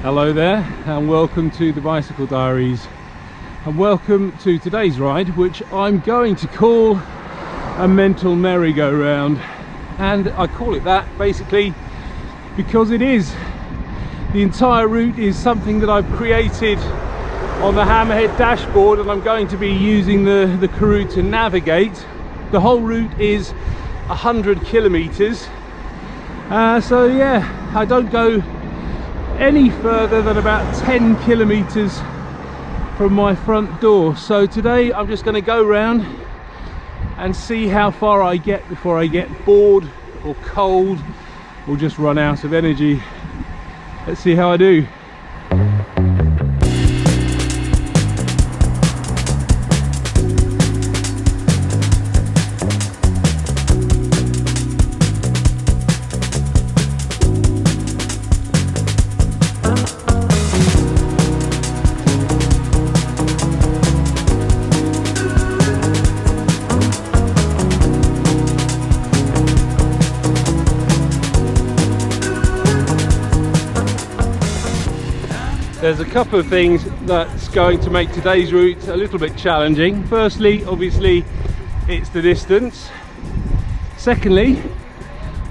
Hello there and welcome to the Bicycle Diaries, and welcome to today's ride, which I'm going to call a mental merry-go-round. And I call it that basically because it is. The entire route is something that I've created on the Hammerhead dashboard, and I'm going to be using the Karoo to navigate. The whole route is 100 kilometers. So yeah, I don't go any further than about 10 kilometers from my front door. So today I'm just going to go round and see how far I get before I get bored or cold or just run out of energy. Let's see how I do. There's a couple of things that's going to make today's route a little bit challenging. Firstly, obviously, it's the distance. Secondly,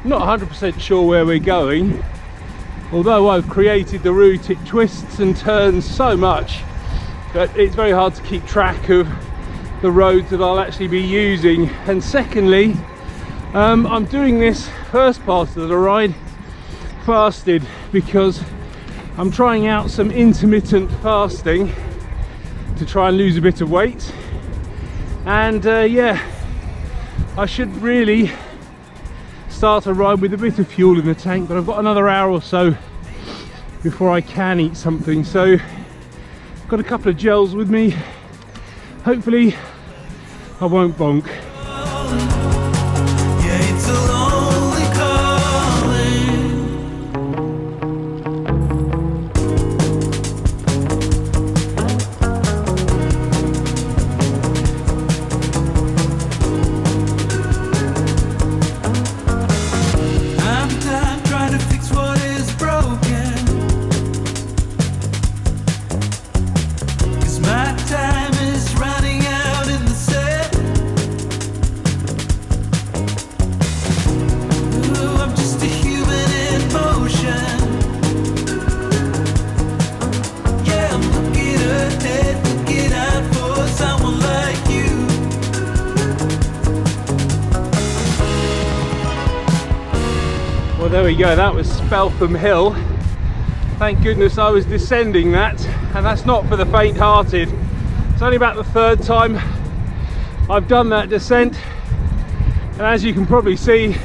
I'm not 100% sure where we're going. Although I've created the route, it twists and turns so much that it's very hard to keep track of the roads that I'll actually be using. And secondly, I'm doing this first part of the ride fasted because I'm trying out some intermittent fasting to try and lose a bit of weight. And yeah, I should really start a ride with a bit of fuel in the tank, but I've got another hour or so before I can eat something. So I've got a couple of gels with me. Hopefully I won't bonk. Well, there we go, that was Speltham Hill. Thank goodness I was descending that, and that's not for the faint-hearted. It's only about the third time I've done that descent, and as you can probably see,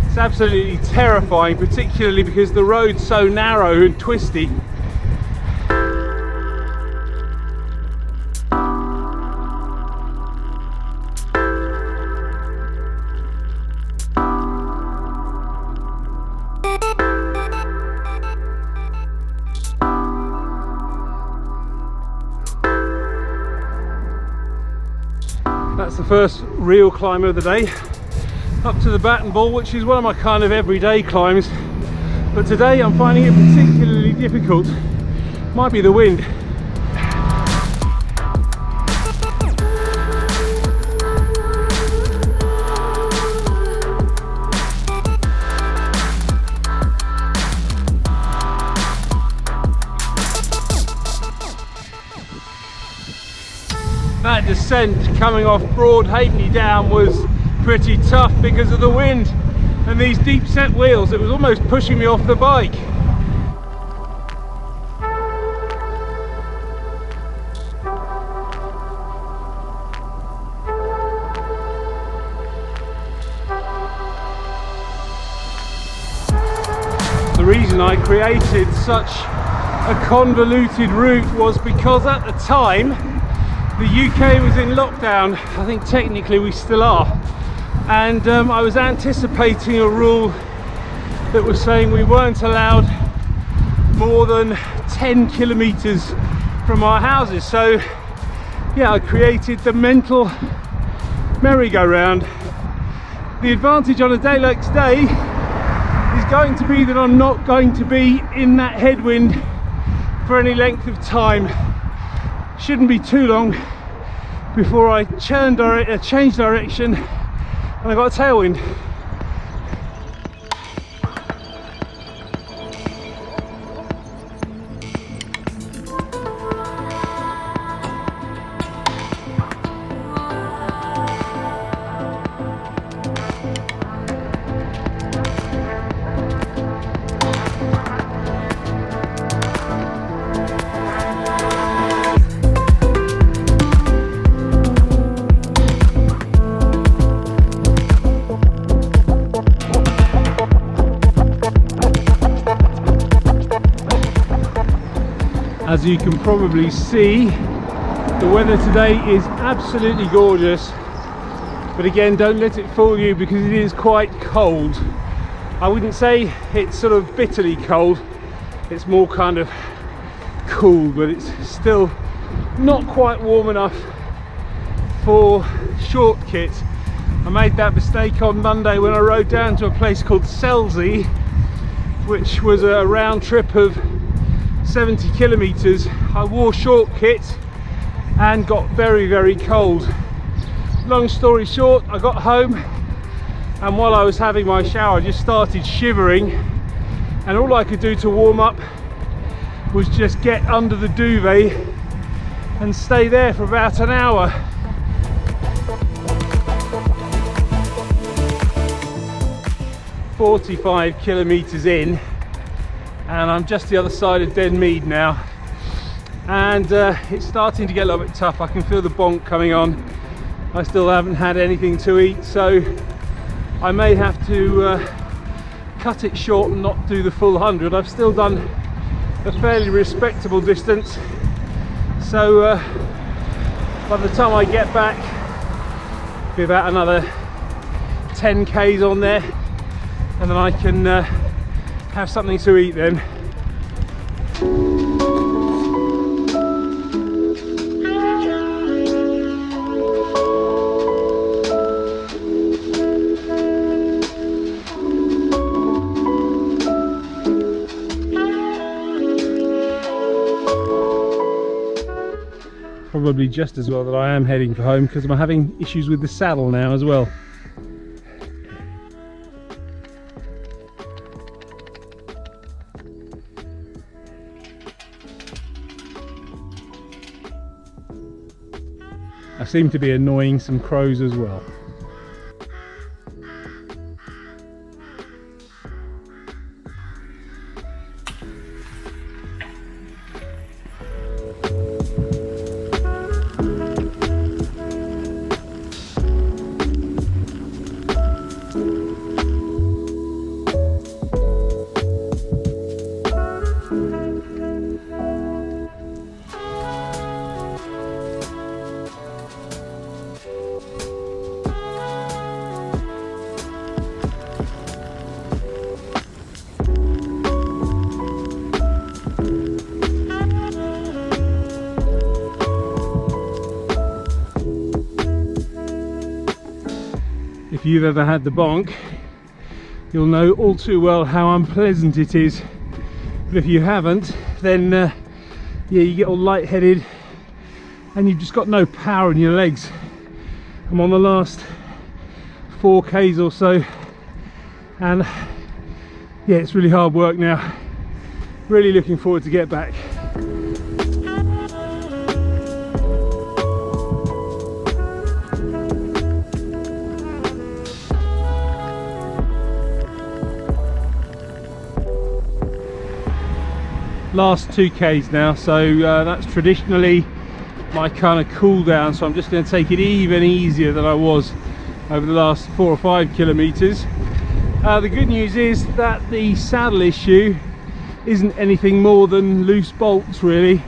it's absolutely terrifying, particularly because the road's so narrow and twisty. That's the first real climb of the day, up to the Batten Ball, which is one of my kind of everyday climbs, but today I'm finding it particularly difficult. Might be the wind. That descent coming off Broad Halfpenny Down was pretty tough because of the wind and these deep set wheels. It was almost pushing me off the bike. The reason I created such a convoluted route was because at the time the UK was in lockdown. I think technically we still are, and I was anticipating a rule that was saying we weren't allowed more than 10 kilometers from our houses. So yeah, I created the mental merry-go-round. The advantage on a day like today is going to be that I'm not going to be in that headwind for any length of time. Shouldn't be too long before I change direction and I got a tailwind. As you can probably see, the weather today is absolutely gorgeous, but again, don't let it fool you because it is quite cold. I wouldn't say it's sort of bitterly cold, it's more kind of cool, but it's still not quite warm enough for short kit. I made that mistake on Monday when I rode down to a place called Selsey, which was a round trip of 70 kilometers. I wore short kit and got very, very cold. Long story short, I got home and while I was having my shower I just started shivering, and all I could do to warm up was just get under the duvet and stay there for about an hour. "45 kilometers in, and I'm just the other side of Denmead now, and it's starting to get a little bit tough. I can feel the bonk coming on. I still haven't had anything to eat, so I may have to cut it short and not do the full 100. I've still done a fairly respectable distance, so by the time I get back, it'll be about another 10 k's on there, and then I can have something to eat then. Probably just as well that I am heading for home, because I'm having issues with the saddle now as well. I seem to be annoying some crows as well. If you've ever had the bonk, you'll know all too well how unpleasant it is. But if you haven't, then yeah, you get all lightheaded and you've just got no power in your legs. I'm on the last 4 k's or so, and yeah, it's really hard work now. Really looking forward to get back. Last 2 k's now, so that's traditionally my kind of cool down, so I'm just going to take it even easier than I was over the last 4 or 5 kilometers. The good news is that the saddle issue isn't anything more than loose bolts really.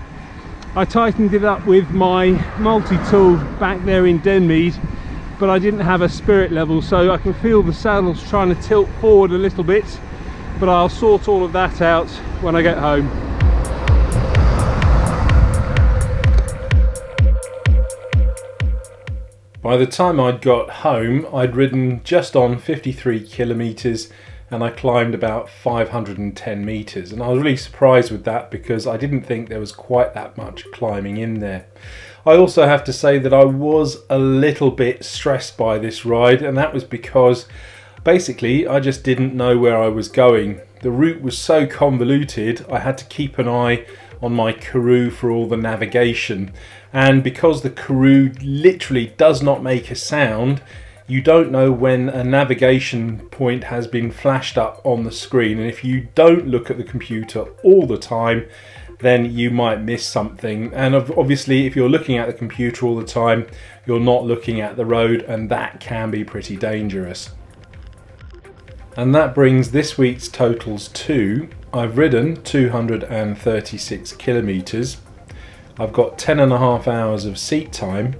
I tightened it up with my multi-tool back there in Denmead, but I didn't have a spirit level, so I can feel the saddle's trying to tilt forward a little bit, but I'll sort all of that out when I get home. By the time I'd got home, I'd ridden just on 53 kilometers and I climbed about 510 meters, and I was really surprised with that because I didn't think there was quite that much climbing in there. I also have to say that I was a little bit stressed by this ride, and that was because basically I just didn't know where I was going. The route was so convoluted, I had to keep an eye on my Karoo for all the navigation, and because the Karoo literally does not make a sound, you don't know when a navigation point has been flashed up on the screen, and if you don't look at the computer all the time, then you might miss something. And obviously if you're looking at the computer all the time, you're not looking at the road, and that can be pretty dangerous. And that brings this week's totals to: I've ridden 236 kilometers, I've got 10.5 hours of seat time,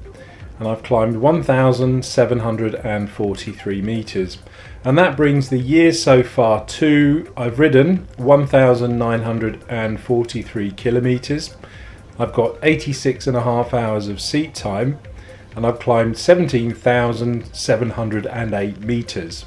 and I've climbed 1,743 meters. And that brings the year so far to: I've ridden 1,943 kilometers, I've got 86.5 hours of seat time, and I've climbed 17,708 meters.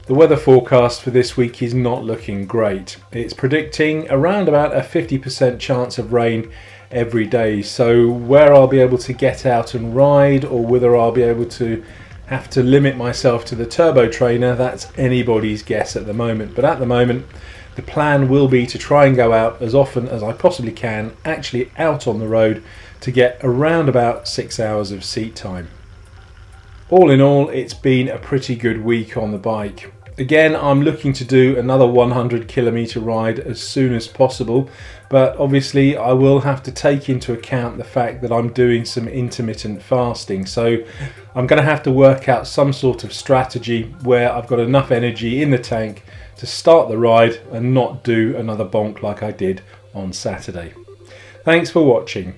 The weather forecast for this week is not looking great. It's predicting around about a 50% chance of rain every day, so where I'll be able to get out and ride, or whether I'll be able to have to limit myself to the turbo trainer, that's anybody's guess at the moment. But at the moment the plan will be to try and go out as often as I possibly can, actually out on the road, to get around about 6 hours of seat time. All in all, it's been a pretty good week on the bike. Again, I'm looking to do another 100 kilometer ride as soon as possible, but obviously I will have to take into account the fact that I'm doing some intermittent fasting, so I'm going to have to work out some sort of strategy where I've got enough energy in the tank to start the ride and not do another bonk like I did on Saturday. Thanks for watching.